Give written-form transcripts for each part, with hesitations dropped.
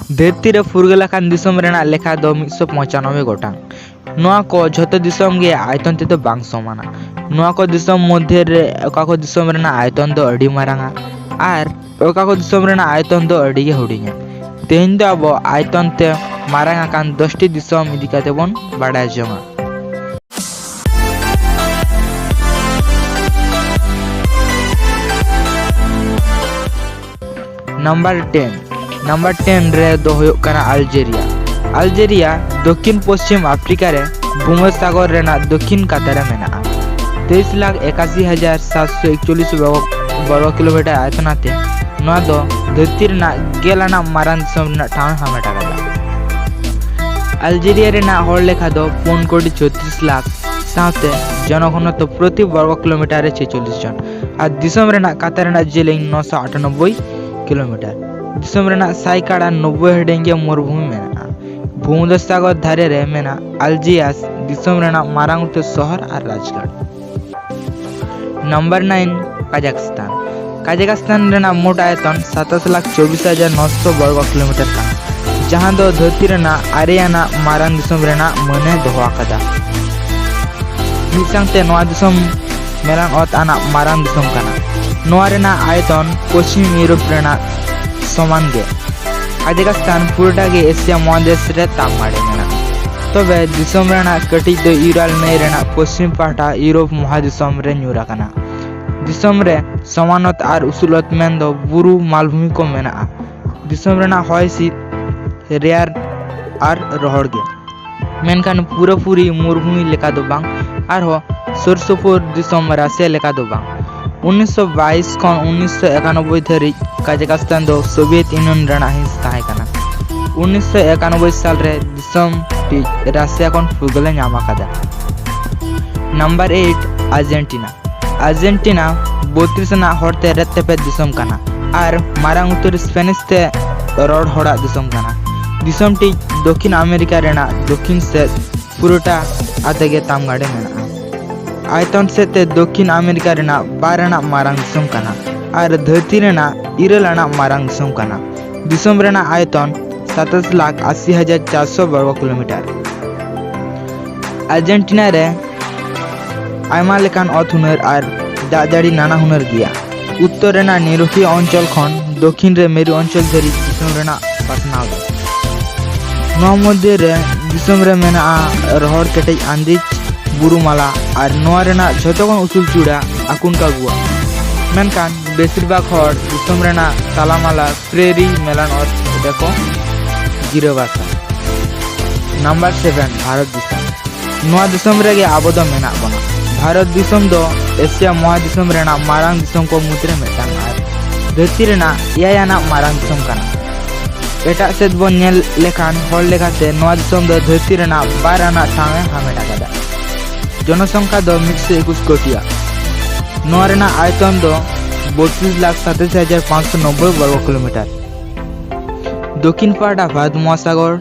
धरती रे फुरगलाकान दिसम रेना लेखा दो 195 गोटांग। नोआ को झोतो दिसम गे आयतन ते तो बांग समाना। नोआ को दिसम मध्य रे ओका को दिसम रेना आयतन दो अडी मारांगा आर ओका को दिसम रेना आयतन दो अडी गे हुडिंगा। तेहिं दो अब आयतन ते मारांगा कान 10टी दिसम इदि काते बोन बाडाय जोंगा। नंबर 10 रे दो हुयुग काना अल्जेरिया दक्षिण पश्चिम अफ्रीका रे भूमध्यसागर रेना दक्षिण कातारे मेना 23,81,741 वर्ग किलोमीटर आयतनाते नोआ दो धरती रेना गेलाना मारान दिसम रेना ठाव हामेटा कादा। अल्जेरिया रेना हर लेखा दो 5,34 लाख साथे जनघनत्व प्रति वर्ग किलोमीटर रे 46 जन और दिसम रेना कातार रेना जेलिंग 998 किलोमीटर। दिसम रेना साइकाड़ा 90 हेडेंगे मरुभूमि मेना। भूमध्यसागर धारे रे मेना अल्जियास दिसम रेना मारांग उतर शहर और राजगढ़। नंबर 9 काजाखस्तान रेना मोट आयतन 27,24,900 वर्ग किलोमीटर का जहां दो धरती रेना आरियाना मारांग दिसम रेना मने दोहा कदा। मिसांगते नोआ दिसम मेलान अत आना मारांग दिसम काना। नोआ रेना आयतन पश्चिम यूरोप रेना समान गे। काजाखस्तान पूराटा गे एशिया महादेश रे तामाड़े मेना। तबे दिसम रेना कटिज दो यूराल नई रेना पश्चिम पाटा यूरोप महादिसम रे न्यूरा काना। दिसम रे समानत आर उसूलत मेन दो बुरु मालभूमि को मेना। दिसम रेना हॉयसीत रेयार आर रोहड़ गे मेनखान पूरापूरी मरुभूमि लेका दो बांग आर हो सुरसुपुर दिसम रासिया लेका दो बांग। 1922 खन 1991 धरी काजाखस्तान दो सोवियत यूनियन रेना हिस्सा ताहे काना। 1991 साल रे दिसम टी रासिया खन फुरगले ᱧᱟᱢ आकादा। नंबर 8 अर्जेंटीना 32 ना हरते रेतेपे दिसम काना आर मारांग उतर स्पेनिश ते रोड हड़ा दिसम काना। दिसम टी दक्षिण अमेरिका रेना दक्षिण से पुरोटा आतेगे तामगाड़े मेना। आयतन से ते दक्षिण अमेरिका रेना 12 मारांग दिसम काना और धरती रेना 13 मारांग दिसम काना। दिसम रेना आयतन 27,80,400 वर्ग किलोमीटर। अर्जेंटीना रे आयमा लेकान अत हुनर और दाजाड़ी नाना हुनर गिया। उत्तर रेना निरुखी अंचल खन दक्षिण रे मेरु अंचल धरी दिसम रेना पासनाव दो। नोआ मध्य रे दिसम रे मेना रोहड़ केटेज आंदिज बुरुमाला और नोआ रेना झोतोखन उसूल चूड़ा आकुनका गुआ मेनखान बेसिरभाग हर दिसम रेना तालामाला प्रेरी मेलान और देखो गिरवासा। नंबर 7 भारत दिसम नोआ दिसम रे गे आबो दो मेना बना। भारत दिसम दो एशिया महादिसम रेना मारांग दिसम को मुद्रे मेटांग आर धरती रेना यायाना मारांग दिसम काना। एटा सेद बन नेल लेखान हर लेखाते नोआ दिसम दो धरती रेना 12 ठावे हामेटा कादा। जनसंख्या दो 121 कोटिया। नोआ रेना आयतन दो 32,27,590 वर्ग किलोमीटर। दक्षिण पाटा भारत महासागर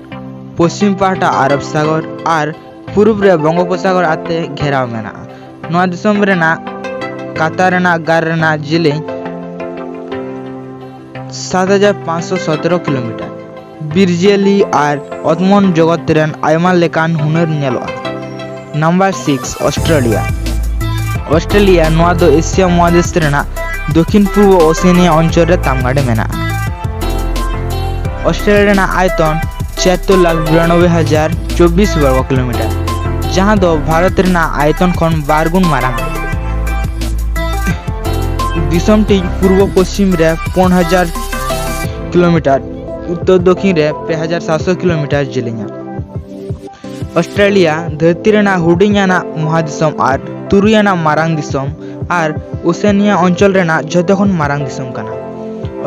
पश्चिम पाटा अरब सागर और पूर्व रे बंगोपसागर आते घेराव मेना। नोआ दिसम रेना कातार रेना गार रेना जिले 7,517 किलोमीटर। बिरजियली और अदमन जगत रेन आयमा लेकान हुनर नेलोआ। नंबर 6 ऑस्ट्रेलिया नोआ दो एशिया महादेश रेना दक्षिण पूर्व ओशिनिया अंचल रे तामगाड़े मेना। ऑस्ट्रेलिया रेना आयतन 76,92,024 वर्ग किलोमीटर जहां दो भारत रेना आयतन खन 12 गुण मारांग। दिसम टी पूर्व पश्चिम रे 5,000 किलोमीटर उत्तर दक्षिण रे 2,700 किलोमीटर जेलिंगा। ऑस्ट्रेलिया धरती रेना हुडिंगाना महादिसम और तुरुयाना मारांग दिसम और ओशिनिया अंचल रेना झोतोखन मारांग दिसम काना।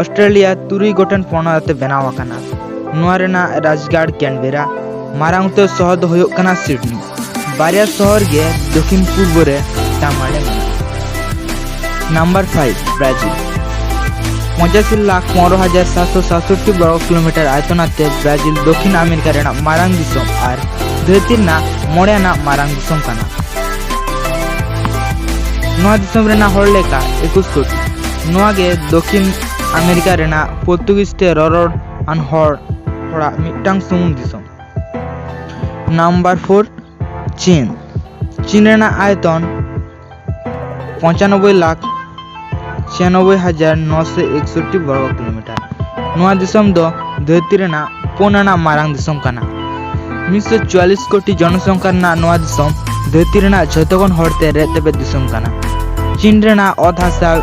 ऑस्ट्रेलिया तुरुई गोटन पौनाते बनाव काना। नोआ रेना राजगढ़ कैनबेरा मारांग उतर शहर दो हुयुग काना सिडनी। बारिया शहर गे दक्षिण पूर्व रे तामाड़े मेना। नंबर 5 ब्राजिल 85,15,767 वर्ग किलोमीटर आयतनाते ब्राजिल दक्षिण अमेरिका रेना मारांग दिसम और धरती ना मोड़ेना मारांग दिसम काना। नोआ दिसम रेना हर लेका 21 कोटी। नोआ गे दक्षिण अमेरिका रेना पोर्तुगीज ते ररोड़ अन हर थोड़ा मिटटांग सुमुंग दिसम। नंबर 4 चीन। चीन रेना आयतन 95,96,961 वर्ग किलोमीटर। नोआ दिसम दो धरती रेना पोनाना मारांग दिसम काना। 144 कोटी जनसंख्या रेना नोआ दिसम धरती रेना झोतोखन हड़ते रे तेबे दिसम काना। चीन रेना ओत हासा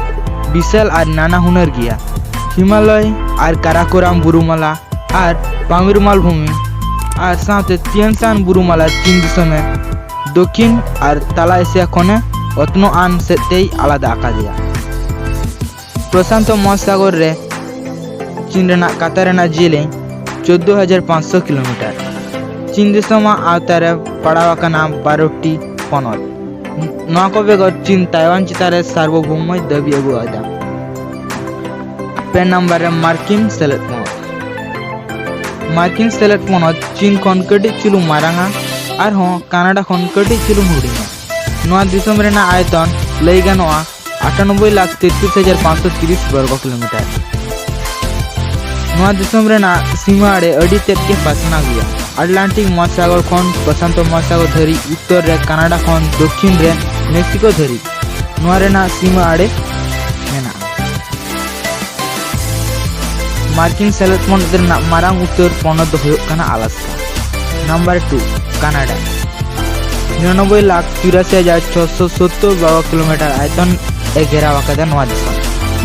विशाल और नाना हुनर गिया। हिमालय और काराकोराम बुरुमाला और पामीर मालभूमि और साथे तियानशान बुरुमाला चीन दिसमे दक्षिण और तला एशिया खने अतनो आन सेतेई आलादा आकादिया। प्रशांत महासागर रे चीन रेना काता रेना जिले 14,500 किलोमीटर। चीन दिसम आवतारे पड़ावाकाना 12टी पनत। नोआ को बेगर चीन ताइवान चितारे सार्वभौम दाबी अगुआदा। पे नंबर रे मार्किन सेलेट पनत। मार्किन सेलेट पनत चीन खन कटी चुलु मारांगा और हों कनाडा खन कटी चुलु हुडिंगा। नोआ दिसम रेना आयतन लई गानोआ 98,33,530 वर्ग किलोमीटर। नोआ दिसम रेना सीमा आड़े अड़ी तेज के पासना गया। अटलांटिक महासागर खन प्रशांत महासागर धरी उत्तर रे कनाडा खन दक्षिण रे मेक्सिको धरी नोआ रेना सीमा आड़े मेना। मार्किन सेलेट पनत रेना मारांग उत्तर पनत दो हुयुग काना अलास्का। Number 2 Canada. 99,83,670 वर्ग किलोमीटर आयतन ए घेराव आकादा नोआ दिसम।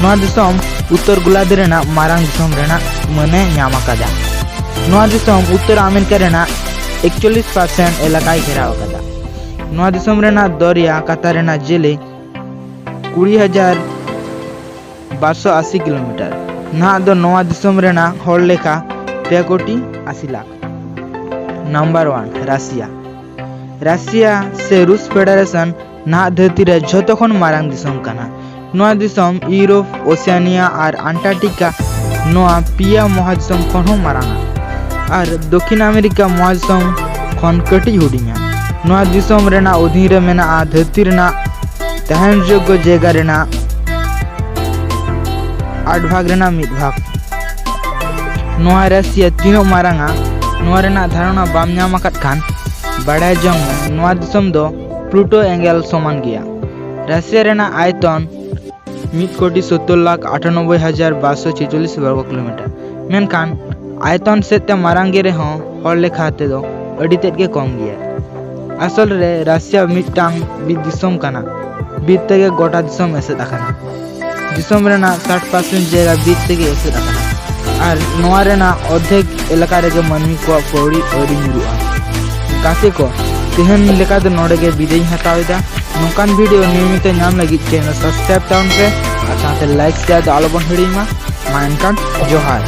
नोआ दिसम उत्तर गोलार्ध रेना मारांग दिसम रेना मने ᱧᱟᱢ आकादा। नोआ दिसम उत्तर अमेरिका रेना 41% एलाकाय घेराव आकादा। नोआ दिसम रेना दरिया काता रेना जेले 20,280 किलोमीटर। ना दो नोआ दिसम रेना हर लेखा 2,80,00,000। नंबर 1 राशिया। राशिया से रूस फेडरेशन ना धरती रे झोतोखन मारांग दिसम काना। नोआ दिसम यूरोप ओशियानिया और अंटार्कटिका नोआ पिया महादिसम खन हो मारांगा और दक्षिण अमेरिका महादिसम खन कटी हुडिंगा। नोआ दिसम रेना अधीन रे मेना धरती रेना तहन योग्य जगह रेना 8 भाग रेना 1 भाग। नोआ राशिया तीनों मारांगा। नोआ रेना धारणा बाम ᱧᱟᱢ आकाद खान बाड़ाय जंग नोआ दिसम दो प्लूटो एंगल समान गया। राशिया रेना आयतन 1,70,98,246 वर्ग किलोमीटर। मेनखान आयतन सेते मारांगे रे हों हर लेखा ते दो अड़ी तेज के कम गया। असल रे राशिया मिटांग बी दिसम काना। बीत तेगे गोटा दिसम एसेद आकाना। दिसम रेना 60% जगह बीत तेगे एसेद आकाना और नोआ रेना अधेक एलाका रेगे मानवी को पौड़ी अड़ी ᱧᱩᱨᱩᱜᱼᱟ। गाते को तेहन लेका दो नोडे के विदेई हतावेदा। नोकान वीडियो नियमित नाम लगी चैनल सब्सक्राइब टाउन पे और साथे लाइक शेयर दो आलोबन हिड़ीमा। मा एनकान जोहार।